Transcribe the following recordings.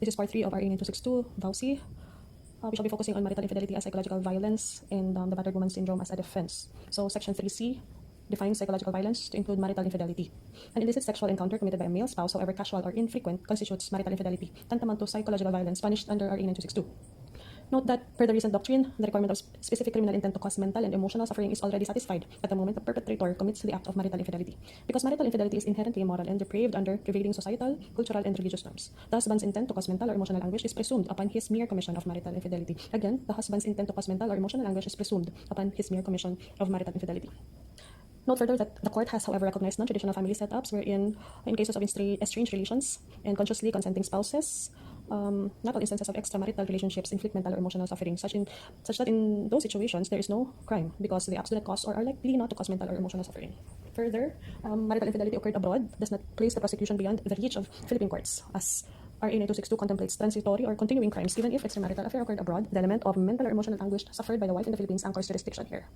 This is part 3 of RA 9262, VAWC. We shall be focusing on marital infidelity as psychological violence and the battered woman syndrome as a defense. So Section 3C defines psychological violence to include marital infidelity. An illicit sexual encounter committed by a male spouse, however casual or infrequent, constitutes marital infidelity, tantamount to psychological violence punished under RA 9262. Note that, per the recent doctrine, the requirement of specific criminal intent to cause mental and emotional suffering is already satisfied at the moment the perpetrator commits the act of marital infidelity. Because marital infidelity is inherently immoral and depraved under prevailing societal, cultural, and religious norms, the husband's intent to cause mental or emotional anguish is presumed upon his mere commission of marital infidelity. Again, the husband's intent to cause mental or emotional anguish is presumed upon his mere commission of marital infidelity. Note further that the court has, however, recognized non-traditional family setups wherein, in cases of estranged relations and consciously consenting spouses, not all instances of extramarital relationships inflict mental or emotional suffering, such that in those situations there is no crime because the acts do not cause or are likely not to cause mental or emotional suffering. Further, marital infidelity occurred abroad does not place the prosecution beyond the reach of Philippine courts, as RA 9262 contemplates transitory or continuing crimes even if extramarital affair occurred abroad. The element of mental or emotional anguish suffered by the wife in the Philippines anchors jurisdiction here.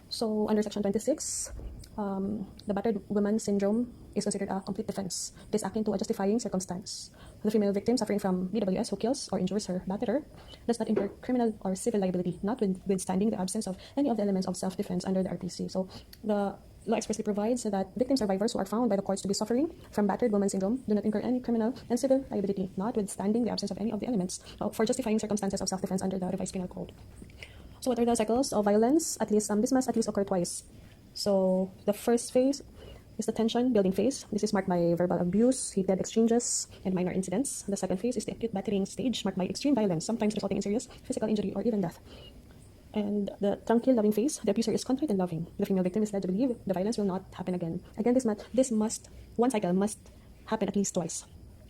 So under Section 26, the battered woman syndrome is considered a complete defense. It is acting to a justifying circumstance. The female victim suffering from VAWC who kills or injures her batterer does not incur criminal or civil liability, notwithstanding the absence of any of the elements of self-defense under the RPC. So the law expressly provides that victim survivors who are found by the courts to be suffering from battered woman syndrome do not incur any criminal and civil liability, notwithstanding the absence of any of the elements for justifying circumstances of self-defense under the revised penal code. So what are the cycles of violence? At least this must at least occur twice. So the first phase is the tension building phase. This is marked by verbal abuse, heated exchanges, and minor incidents. The second phase is the acute battering stage, marked by extreme violence, sometimes resulting in serious physical injury or even death. And the tranquil loving phase, the abuser is contrite and loving. The female victim is led to believe the violence will not happen again. Again, one cycle must happen at least twice.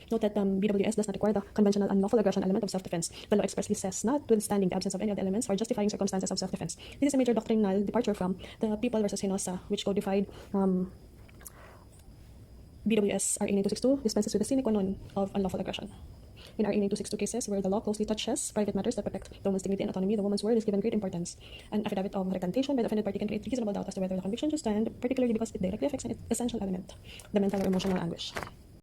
Note that BWS does not require the conventional unlawful aggression element of self-defense. The law expressly says, notwithstanding the absence of any of the elements for justifying circumstances of self-defense. This is a major doctrinal departure from the People versus Hinosa, which codified BWS RA 9262 dispenses with the sine qua non of unlawful aggression. In RA 9262 cases where the law closely touches private matters that protect the woman's dignity and autonomy, the woman's word is given great importance. An affidavit of recantation by the offended party can create reasonable doubt as to whether the conviction should stand, particularly because it directly affects an essential element, the mental or emotional anguish.